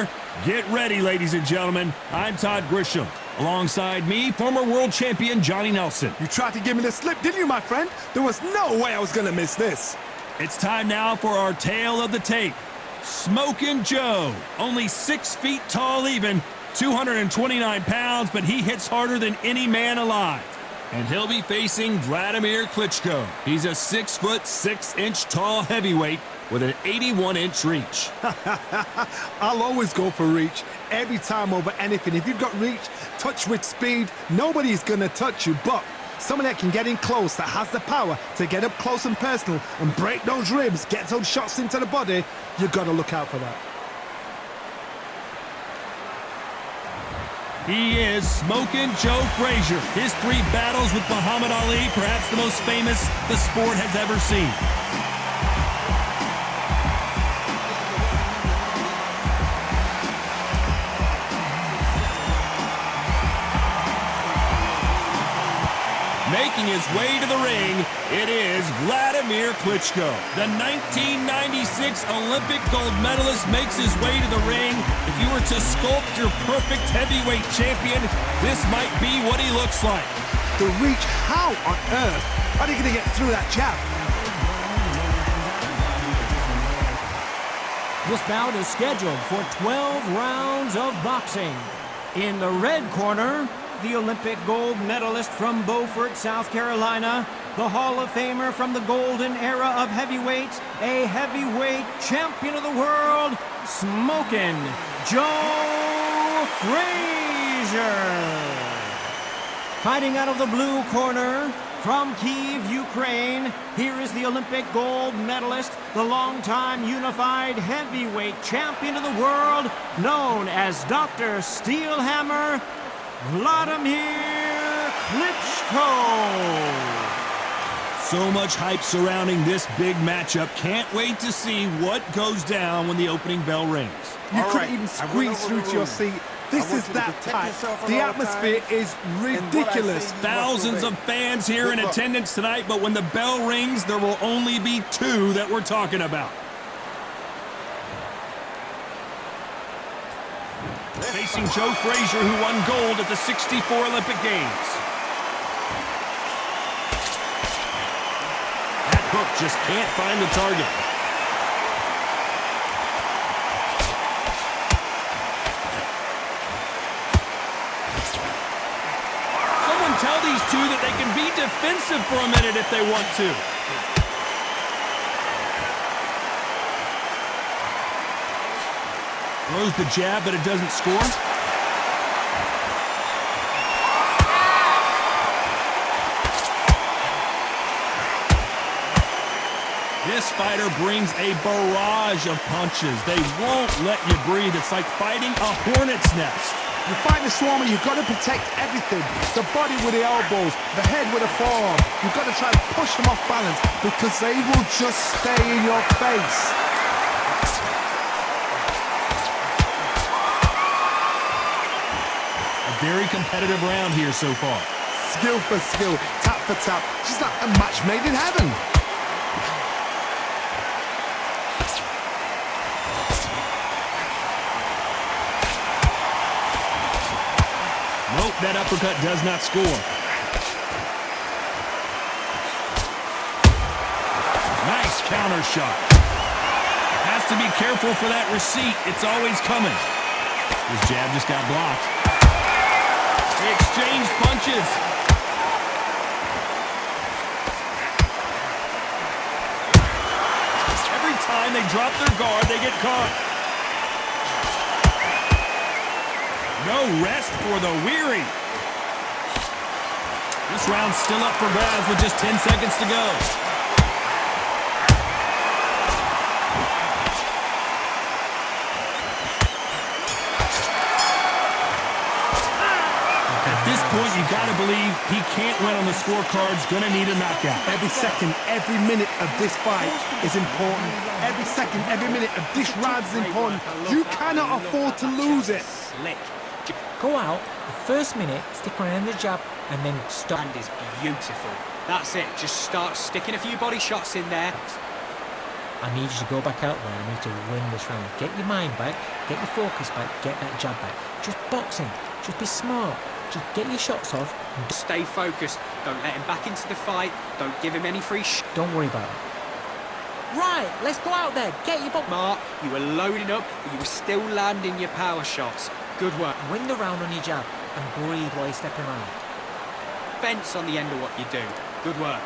there? Get ready, ladies and gentlemen. I'm Todd Grisham. Alongside me, former world champion Johnny Nelson. You tried to give me the slip, didn't you, my friend? There was no way I was going to miss this. It's time now for our tale of the tape. Smokin' Joe, only 6 feet tall even, 229 pounds, but he hits harder than any man alive. And he'll be facing Wladimir Klitschko. He's a 6'6" tall heavyweight with an 81-inch reach. I'll always go for reach, every time over anything. If you've got reach, touch with speed, nobody's gonna touch you, but someone that can get in close, that has the power to get up close and personal and break those ribs, get those shots into the body, you've got to look out for that. He is Smokin' Joe Frazier. His 3 battles with Muhammad Ali, perhaps the most famous the sport has ever seen. Making his way to the ring, it is Wladimir Klitschko. The 1996 Olympic gold medalist makes his way to the ring. If you were to sculpt your perfect heavyweight champion, this might be what he looks like. The reach, how on earth are they going to get through that jab? This bout is scheduled for 12 rounds of boxing. In the red corner, the Olympic gold medalist from Beaufort, South Carolina, the Hall of Famer from the golden era of heavyweights, a heavyweight champion of the world, Smokin' Joe Frazier. Fighting out of the blue corner, from Kyiv, Ukraine, here is the Olympic gold medalist, the longtime unified heavyweight champion of the world, known as Dr. Steelhammer, Wladimir Klitschko. So much hype surrounding this big matchup. Can't wait to see what goes down when the opening bell rings. You couldn't even squeeze through to your seat. This is that tight. The atmosphere is ridiculous. Thousands of fans here in attendance tonight, but when the bell rings, there will only be 2 that we're talking about. Facing Joe Frazier, who won gold at the '64 Olympic Games. That hook just can't find the target. Someone tell these 2 that they can be defensive for a minute if they want to. Throws the jab, but it doesn't score. This fighter brings a barrage of punches. They won't let you breathe. It's like fighting a hornet's nest. You fight the swarmer, you've got to protect everything. The body with the elbows, the head with the forearm. You've got to try to push them off balance because they will just stay in your face. Very competitive round here so far. Skill for skill, tap for tap, just like a match made in heaven. Nope, that uppercut does not score. Nice counter shot. Has to be careful for that receipt. It's always coming. His jab just got blocked. They exchange punches. Every time they drop their guard, they get caught. No rest for the weary. This round's still up for grabs with just 10 seconds to go. At this point, you gotta believe he can't win on the scorecards, gonna need a knockout. Every second, every minute of this fight is important. Every second, every minute of this round is important. You cannot afford to lose it. Go out, the first minute, stick around the jab, and then stop. Hand is beautiful. That's it. Just start sticking a few body shots in there. I need you to go back out there. I need to win this round. Get your mind back, get your focus back, get that jab back. Just boxing. Just be smart. Just get your shots off. Stay focused. Don't let him back into the fight. Don't give him any free Don't worry about it. Right, let's go out there. Get your box. Mark, you were loading up, but you were still landing your power shots. Good work. Win the round on your jab and breathe while you're stepping around. Fence on the end of what you do. Good work.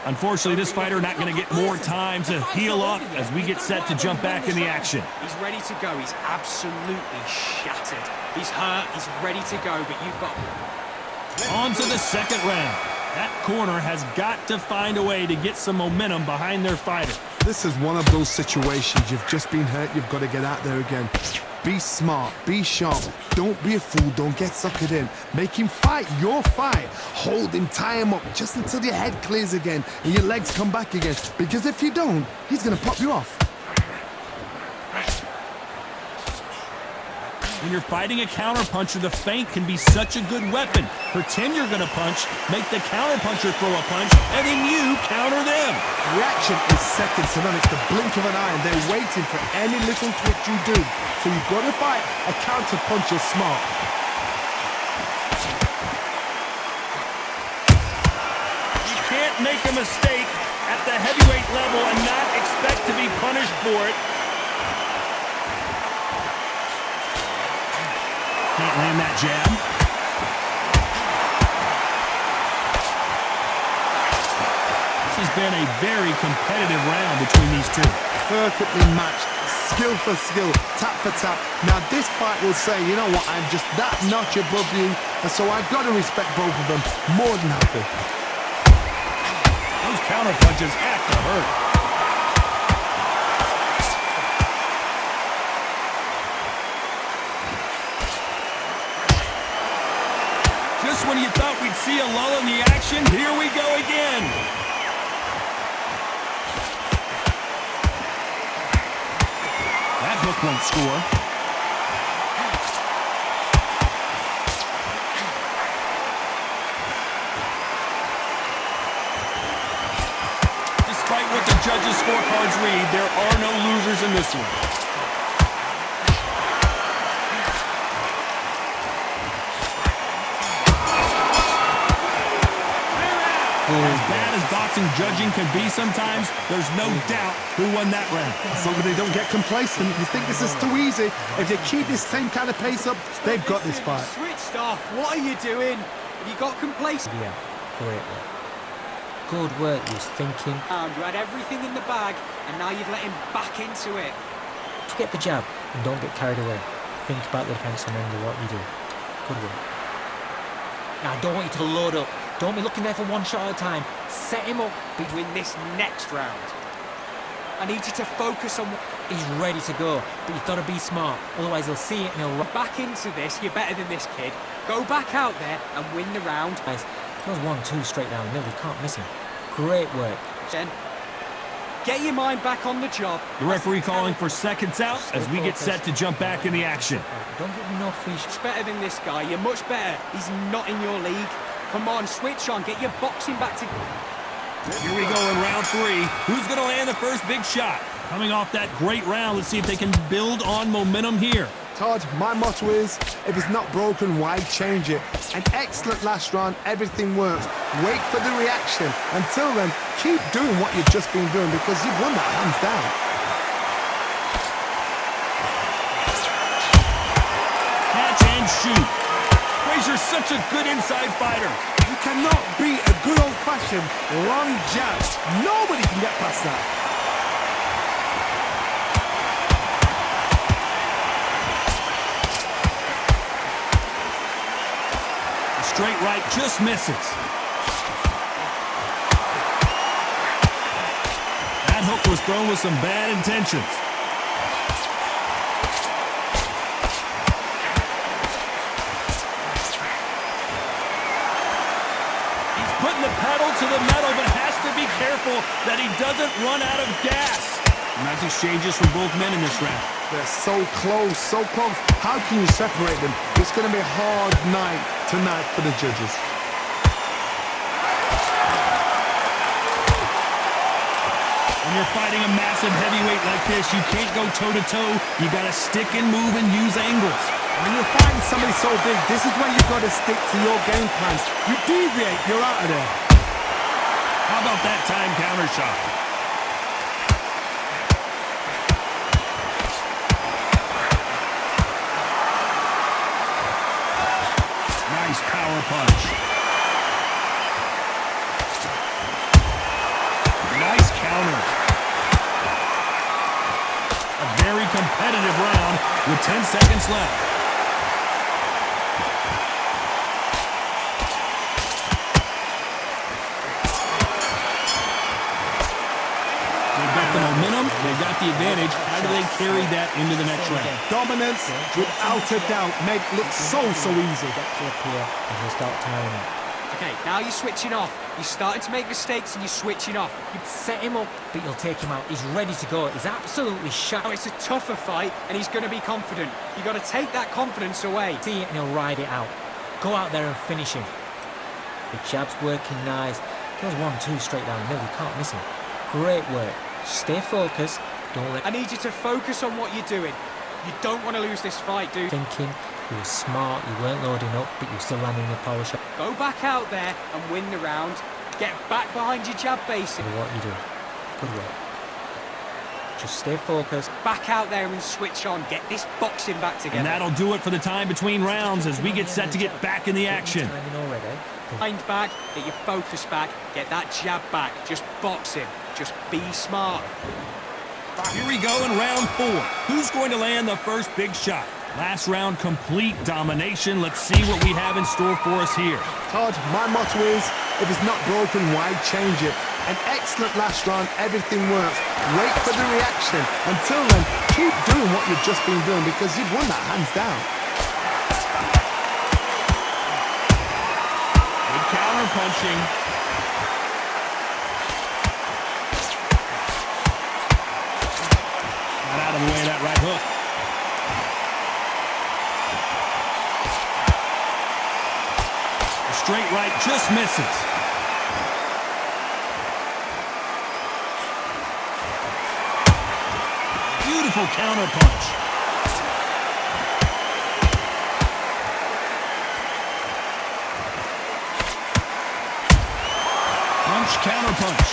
Unfortunately, this fighter not going to get more time to heal up as we get set to jump back in the action. He's ready to go. He's absolutely shattered. He's hurt. He's ready to go, but you've got... On to the second round. That corner has got to find a way to get some momentum behind their fighter. This is one of those situations. You've just been hurt. You've got to get out there again. Be smart. Be sharp. Don't be a fool. Don't get suckered in. Make him fight your fight. Hold him. Tie him up just until your head clears again and your legs come back again. Because if you don't, he's going to pop you off. When you're fighting a counterpuncher, the feint can be such a good weapon. Pretend you're going to punch, make the counterpuncher throw a punch, and then you counter them. Reaction is second to none. It's the blink of an eye, and they're waiting for any little twitch you do. So you've got to fight a counterpuncher smart. You can't make a mistake at the heavyweight level and not expect to be punished for it. Can't land that jab. This has been a very competitive round between these two. Perfectly matched, skill for skill, tap for tap. Now this fight will say, you know what, I'm just that notch above you, and so I've got to respect both of them more than happy. Those counter punches have to hurt. Just when you thought we'd see a lull in the action, here we go again. That hook won't score. Despite what the judges' scorecards read, there are no losers in this one. As bad as boxing judging can be sometimes, there's no doubt who won that round. As long as they don't get complacent, you think this is too easy. If they keep this same kind of pace up, they've got this fight. Switched off. What are you doing? Have you got complacent? Yeah, great work. Good work, he was thinking. You had everything in the bag, and now you've let him back into it. Forget the jab and don't get carried away. Think about the defense and then do what you do. Good work. Now, I don't want you to load up. Don't be looking there for one shot at a time. Set him up. Win this next round. I need you to focus on... He's ready to go, but you've got to be smart. Otherwise, he'll see it and he'll... Back into this. You're better than this kid. Go back out there and win the round. Guys, goes 1-2 straight down the middle. You can't miss him. Great work. Then, get your mind back on the job. The referee calling for seconds out as we get set to jump back in the action. Don't give him no free Much better than this guy. You're much better. He's not in your league. Come on, switch on. Get your boxing back to... Here we go in round 3. Who's going to land the first big shot? Coming off that great round, let's see if they can build on momentum here. Todd, my motto is, if it's not broken, why change it? An excellent last round, everything works. Wait for the reaction. Until then, keep doing what you've just been doing because you've won that hands down. Catch and shoot. Frazier's such a good inside fighter. You cannot beat a good old-fashioned long jab. Nobody can get past that. Straight right just misses. That hook was thrown with some bad intentions. He's putting the pedal to the metal, but has to be careful that he doesn't run out of gas. Nice exchanges from both men in this round. They're so close, so close. How can you separate them? It's going to be a hard night tonight for the judges. And When you're fighting a massive heavyweight like this, you can't go toe-to-toe. You got to stick and move and use angles. When you're fighting somebody so big, this is when you've got to stick to your game plans. You deviate, you're out of there. How about that time counter shot? Nice power punch. Nice counter. A very competitive round with 10 seconds left. They've got the momentum, they've got the advantage. How do they carry that into the next round? Dominance, without a doubt, make it look so easy. Get to up here and he'll start tiring it. Okay, now you're switching off. You're starting to make mistakes and you're switching off. You set him up, but you'll take him out. He's ready to go. He's absolutely shot. Now it's a tougher fight and he's going to be confident. You've got to take that confidence away. See it and he'll ride it out. Go out there and finish him. The jab's working nice. Goes 1-2 straight down the middle. You can't miss him. Great work. Stay focused. Don't let... I need you to focus on what you're doing. You don't want to lose this fight, dude. Thinking. You were smart. You weren't loading up, but you were still landing your power shot. Go back out there and win the round. Get back behind your jab base. What you do. Good work. Just stay focused. Back out there and switch on. Get this boxing back together. And that'll do it for the time between rounds as we get set to get back in the action. Mind back, get your focus back, get that jab back. Just box him. Just be smart. Here we go in round 4. Who's going to land the first big shot? Last round, complete domination. Let's see what we have in store for us here. Todd, my motto is, if it's not broken, why change it? An excellent last round, everything works. Wait for the reaction. Until then, keep doing what you've just been doing because you've won that hands down. Good counter punching. Got out of the way of that right hook. Straight right just misses. Beautiful counter punch. Punch, counter punch.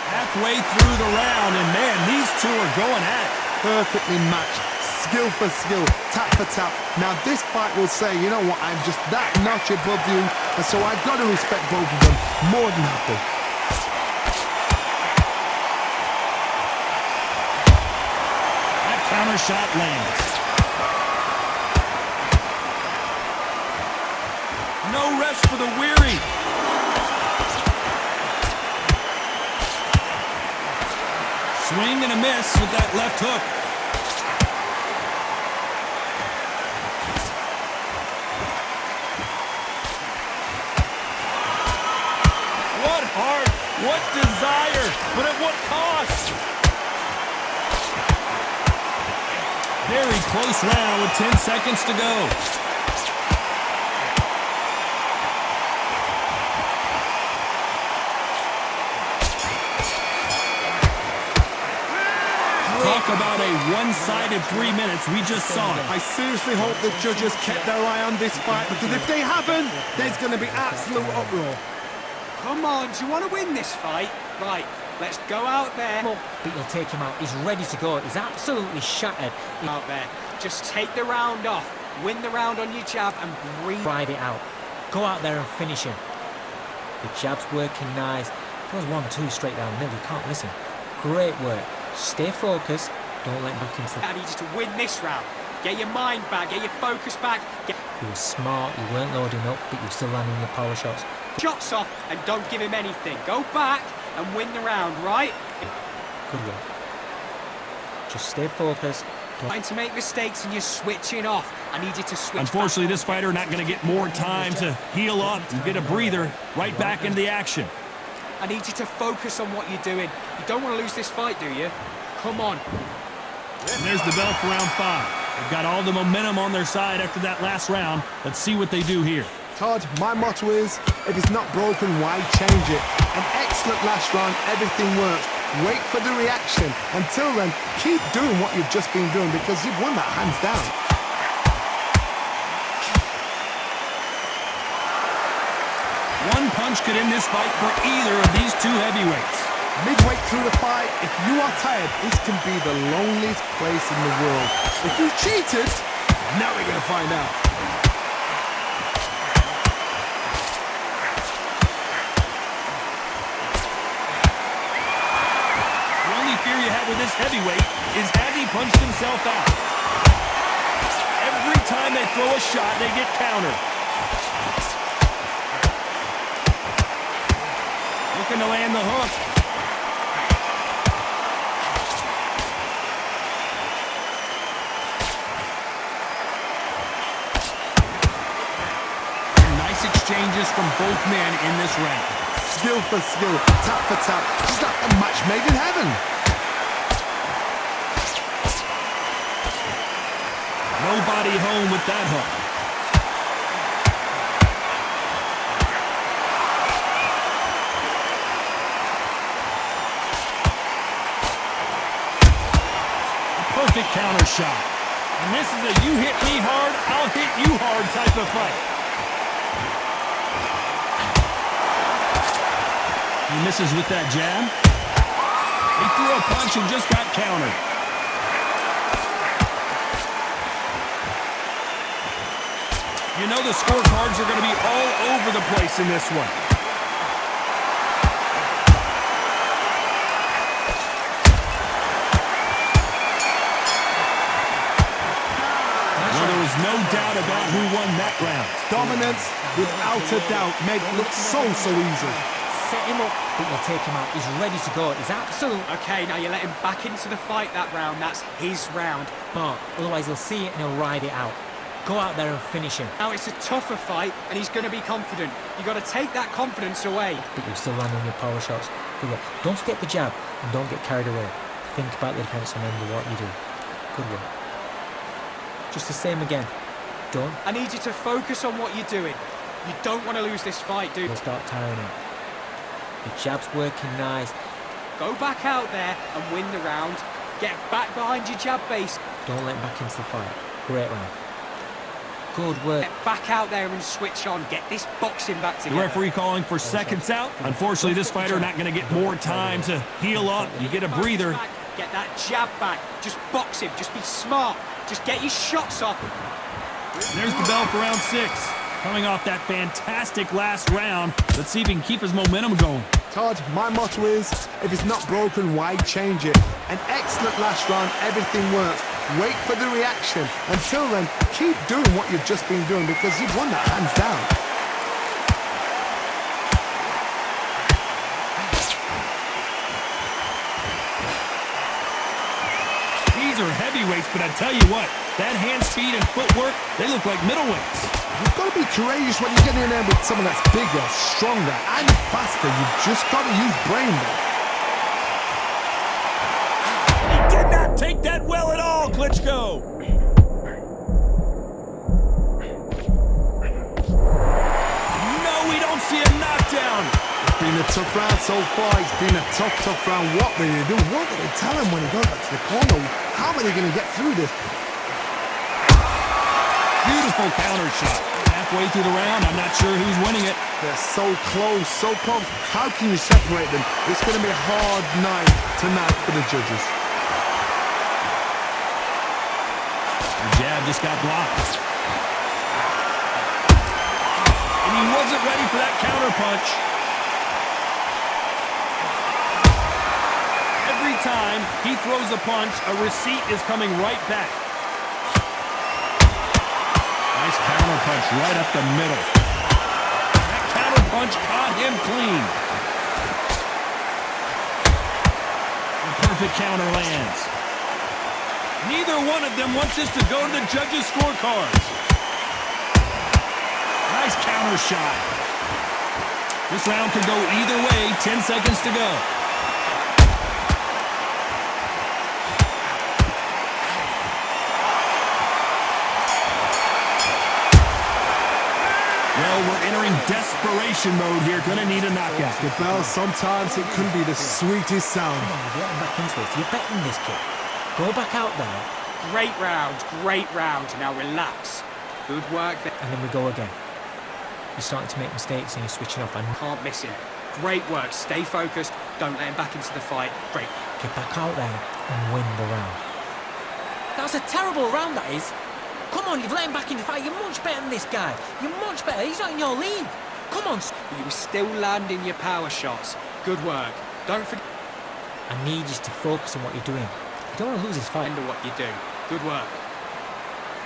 Halfway through the round, and man, these two are going at it. Perfectly matched. Skill for skill, tap for tap. Now this fight will say, you know what, I'm just that notch above you, and so I've got to respect both of them more than happy. That counter shot lands. No rest for the weary. Swing and a miss with that left hook. What desire, but at what cost? Very close round with 10 seconds to go. Talk about a one-sided 3 minutes. We just saw it. I seriously hope the judges kept their eye on this fight because if they haven't, there's going to be absolute uproar. Come on, do you want to win this fight? Right, let's go out there. But you'll take him out. He's ready to go. He's absolutely shattered. Out there. Just take the round off. Win the round on your jab and breathe. Ride it out. Go out there and finish him. The jab's working nice. Goes 1-2 straight down the middle. You can't miss him. Great work. Stay focused. Don't let back into... I need you to win this round. Get your mind back. Get your focus back. You were smart. You weren't loading up, but you were still landing your power shots. Shots off and don't give him anything. Go back and win the round, right? Good work. Just stay focused. Trying to make mistakes and you're switching off. I need you to switch. Unfortunately, back. this fighter not going to get more time to heal up and get a breather right back into the action. I need you to focus on what you're doing. You don't want to lose this fight, do you? Come on. And there's the bell for round 5. They've got all the momentum on their side after that last round. Let's see what they do here. Todd, my motto is, if it's not broken, why change it? An excellent last round, everything works. Wait for the reaction. Until then, keep doing what you've just been doing because you've won that hands down. One punch could end this fight for either of these two heavyweights. Midway through the fight, if you are tired, this can be the loneliest place in the world. If you cheated, now we're going to find out. The only fear you have with this heavyweight is has he punched himself out? Every time they throw a shot, they get countered. Looking to land the hook. Nice exchanges from both men in this round. Skill for skill, tap for tap. It's like a match made in heaven. Nobody home with that hook. Perfect counter shot. And this is a you hit me hard, I'll hit you hard type of fight. He misses with that jab. He threw a punch and just got countered. You know the scorecards are going to be all over the place in this one. There's no doubt about who won that round. Dominance, without a doubt, made it look so easy. Set him up, but you'll take him out. He's ready to go. He's absolute. Okay, now you let him back into the fight that round. That's his round. But otherwise he'll see it and he'll ride it out. Go out there and finish him. Now it's a tougher fight, and he's going to be confident. You've got to take that confidence away. But you're still landing your power shots. Good work. Don't forget the jab, and don't get carried away. Think about the defense and remember what you do. Good work. Just the same again. Done. I need you to focus on what you're doing. You don't want to lose this fight, dude. You'll start tiring him. The jab's working nice. Go back out there and win the round. Get back behind your jab base. Don't let him back into the fight. Great round. Good work. Get back out there and switch on. Get this boxing back The together. referee calling for seconds out. Unfortunately, this fighter not going to get more time to heal up. You get a breather. Get that jab back. Just box him. Just be smart. Just get your shots off. There's the bell for round 6. Coming off that fantastic last round, let's see if he can keep his momentum going. Todd, my motto is, if it's not broken, why change it? An excellent last round, everything works. Wait for the reaction. Until then, keep doing what you've just been doing because you've won that hands down. These are heavyweights, but I tell you what, that hand speed and footwork, they look like middleweights. You've got to be courageous when you get in there with someone that's bigger, stronger, and faster. You've just got to use brain there. He did not take that well at all, Klitschko. No, we don't see a knockdown. It's been a tough round so far. It's been a tough round. What will they do? What will they tell him when he goes back to the corner? How are they going to get through this? Beautiful counter shot. Halfway through the round, I'm not sure who's winning it. They're so close, so close. How can you separate them? It's going to be a hard night tonight for the judges. The jab just got blocked. And he wasn't ready for that counter punch. Every time he throws a punch, a receipt is coming right back. Nice counter punch right up the middle. That counter punch caught him clean. The perfect counter lands. Neither one of them wants this to go to the judges' scorecards. Nice counter shot. This round could go either way. 10 seconds to go. Well, we're entering desperation desperation mode here. Gonna need a knockout. The bell, sometimes it can be the sweetest sound. Come on, you're getting back into this. You're betting this, kid. Go back out there, Great round, great round. Now relax. Good work there. and then we go again. You're starting to make mistakes and you're switching off. And Can't miss him. Great work. Stay focused. Don't let him back into the fight. Great. get back out there and win the round. That was a terrible round, that is. Come on, you've let him back in the fight. You're much better than this guy. You're much better. He's not in your league. Come on. You were still landing your power shots. Good work. Don't forget I need you to focus on what you're doing. You don't want to lose this fight. what you do. Good work.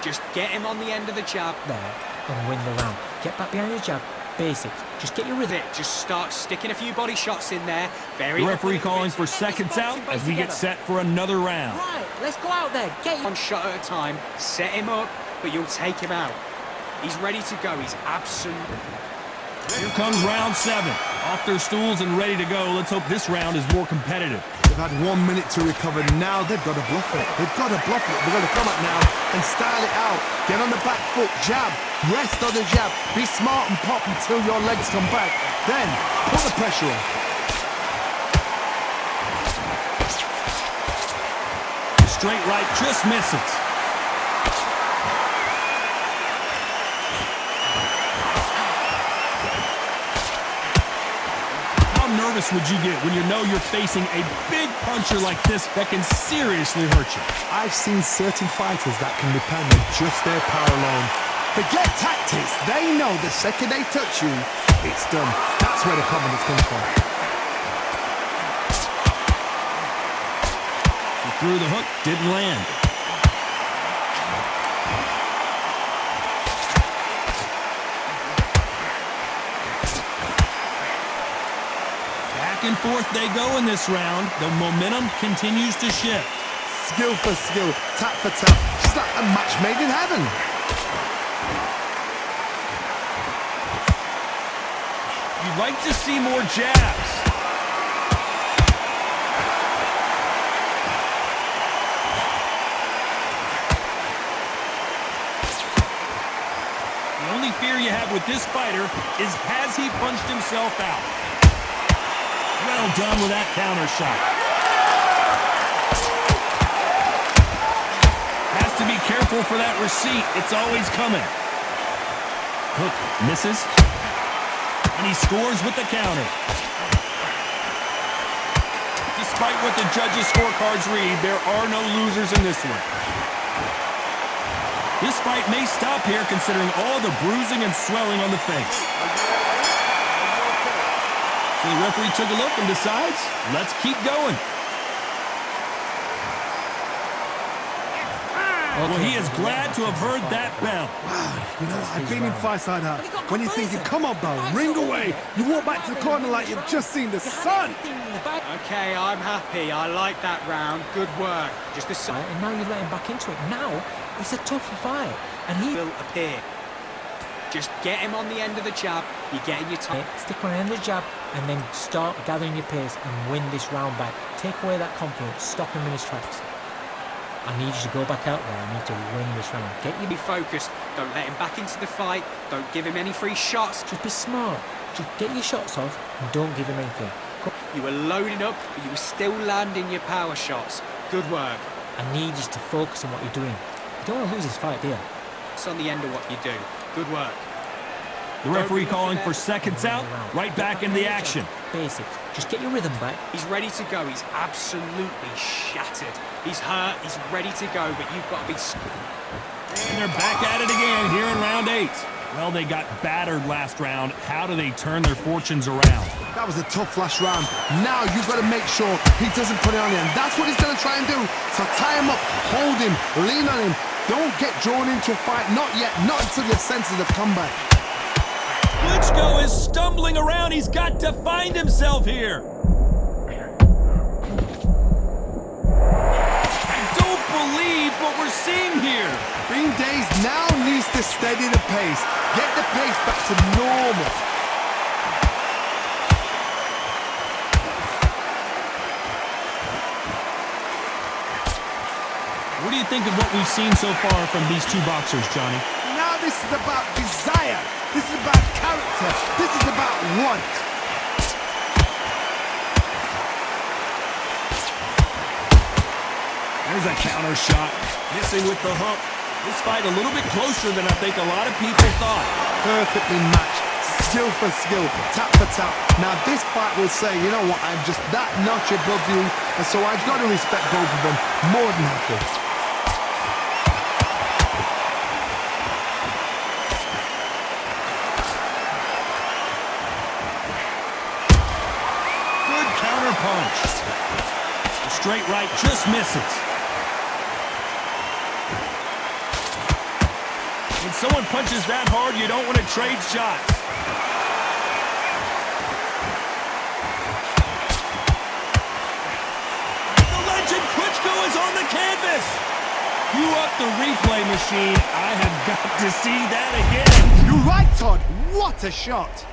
Just get him on the end of the jab. There and win the round. Get back behind your jab. Basics. Just get your rhythm. Just start sticking a few body shots in there. The referee calling for seconds out as we get set for another round. Right, let's go out there. Get One shot at a time. Set him up, but you'll take him out. He's ready to go. He's absolutely... Here comes round 7. Off their stools and ready to go. Let's hope this round is more competitive. They've had 1 minute to recover. Now they've got to bluff it. They've got to bluff it. They've got to come up now and style it out. Get on the back foot, jab, rest on the jab. Be smart and pop until your legs come back. Then put the pressure on. Straight right just misses. How nervous would you get when you know you're facing a big puncher like this that can seriously hurt you? I've seen certain fighters that can depend on just their power alone. Forget tactics. They know the second they touch you, it's done. That's where the confidence comes from. He threw the hook, didn't land. Back and forth they go in this round. The momentum continues to shift. Skill for skill, tap for tap. Just like a match made in heaven. You'd like to see more jabs. The only fear you have with this fighter is has he punched himself out? Well done with that counter shot. Has to be careful for that receipt. It's always coming. Hook misses. And he scores with the counter. Despite what the judges' scorecards read, there are no losers in this one. This fight may stop here considering all the bruising and swelling on the face. So the referee took a look and decides, let's keep going. Well, he is glad to have heard that bell. You know, I've been in fights like that. When you're thinking, come on, bell, ring away. You walk back to the corner like you've just seen the sun. Okay, I'm happy. I like that round. Good work. Just a Right, and now you let him back into it. Now, it's a tougher fight. And he will appear. Just get him on the end of the jab. You're getting your time. stick on the end of the jab and then start gathering your pace and win this round back. Take away that confidence. Stop him in his tracks. I need you to go back out there. I need to win this round. Get you. Be focused. Don't let him back into the fight. Don't give him any free shots. Just be smart. Just get your shots off and don't give him anything. You were loading up, but you were still landing your power shots. Good work. I need you to focus on what you're doing. You don't want to lose this fight, do you? It's on the end of what you do. Good work. The referee calling for seconds out, right back into the action. Basics. Just get your rhythm back. He's ready to go. He's absolutely shattered. He's hurt. He's ready to go, but you've got to be... And they're back at it again here in round 8. Well, they got battered last round. How do they turn their fortunes around? That was a tough last round. Now you've got to make sure he doesn't put it on you. And that's what he's going to try and do. So tie him up, hold him, lean on him. Don't get drawn into a fight. Not yet. Not until your senses have come back. Klitschko is stumbling around. He's got to find himself here. I don't believe what we're seeing here. Being dazed now needs to steady the pace. Get the pace back to normal. What do you think of what we've seen so far from these two boxers, Johnny? Now Now this is about desire. This is about character. This is about want. There's a counter shot. Missing with the hook. This fight a little bit closer than I think a lot of people thought. Perfectly matched. Skill for skill. Tap for tap. Now this fight will say, you know what, I'm just that notch above you. And so I've got to respect both of them more than happy. Good counter punch. The straight right just misses. When someone punches that hard, you don't want to trade shots. The legend Klitschko is on the canvas. Cue up the replay machine. I have got to see that again. You're right, Todd. What a shot.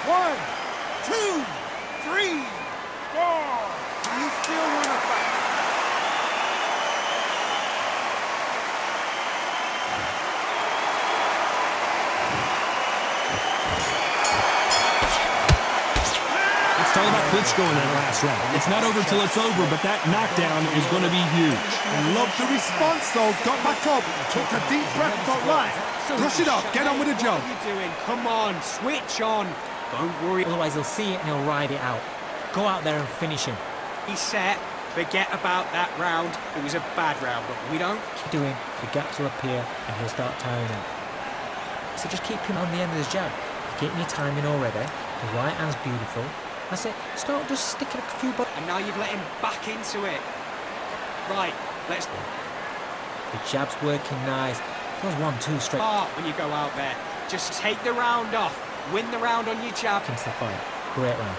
One, two, three, four. Do you still want to fight? Let's talk about Klitschko in that last round. It's not over till it's over, but that knockdown is going to be huge. Love the response, though. Got back up. Took a deep breath. Got right. Brush it off. Get on with the job. What are you doing? Come on, switch on. Don't worry. Otherwise, he'll see it and he'll ride it out. Go out there and finish him. He's set. Forget about that round. It was a bad round, but we don't. Keep doing, the gaps will appear and he'll start tiring out. So just keep him on the end of his jab. You're getting your timing already. The right hand's beautiful. That's it. Start just sticking a few buttons. And now you've let him back into it. Right, let's The jab's working nice. Goes 1-2 straight start when you go out there. Just take the round off. Win the round on your jab. into the fight. Great round.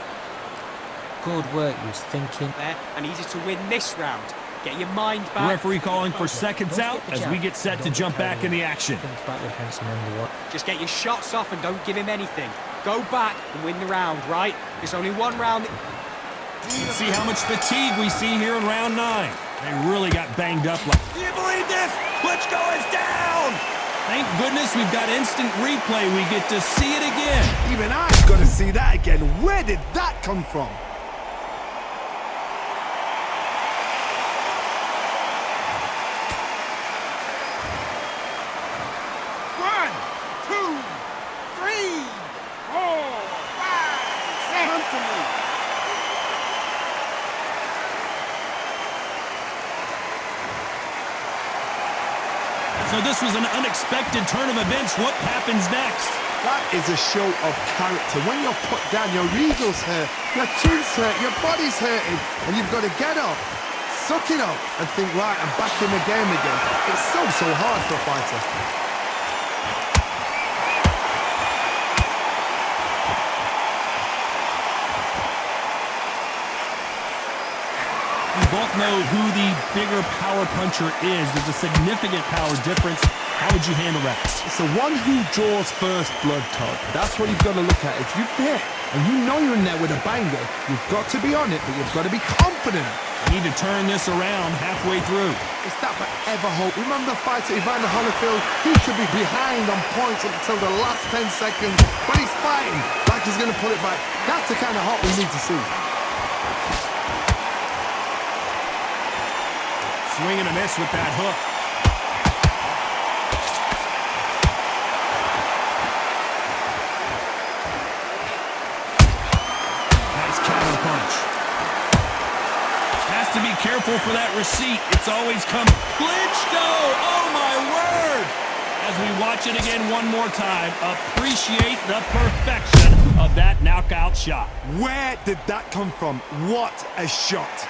Good work. He was thinking. There, and easy to win this round. Get your mind The back. referee calling for seconds out as we get set to jump back in the action. Think about the defense and remember what. Just get your shots off and don't give him anything. Go back and win the round, right? There's only one round. Let's see how much fatigue we see here in round 9. They really got banged up. Do you believe this? Klitschko is down! Thank goodness we've got instant replay. We get to see it again. Even I've got to see that again. Where did that come from? One, two, three, four, five, six. Come to me. So this was an unexpected turn of events. What happens next? That is a show of character. When you're put down, your eagles hurt, your chin's hurt, your body's hurting, and you've got to get up, suck it up, and think, right, I'm back in the game again. It's so hard for a fighter. We both know who the bigger power puncher is. There's a significant power difference. How would you handle that? It's the one who draws first blood, Todd. That's what you've got to look at. If you've hit and you know you're in there with a banger, you've got to be on it, but you've got to be confident. We need to turn this around halfway through. It's that forever hope. Remember the fighter Evander Holyfield? He could be behind on points until the last 10 seconds, but he's fighting like he's going to pull it back. That's the kind of hope we need to see. Swing and a miss with that hook. Nice counter punch. Has to be careful for that receipt. It's always coming. Klitschko! Oh my word! As we watch it again one more time, appreciate the perfection of that knockout shot. Where did that come from? What a shot.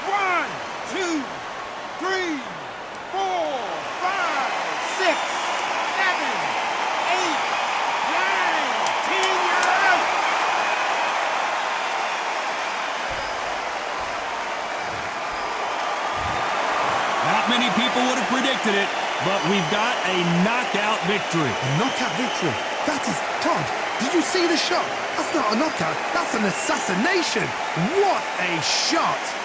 One, two, three, four, five, six, seven, eight, nine, 10. You're out. Not many people would have predicted it, but but we've got a knockout victory. A knockout victory? That is... Todd, did you see the shot? That's not a knockout. That's an assassination. What a shot.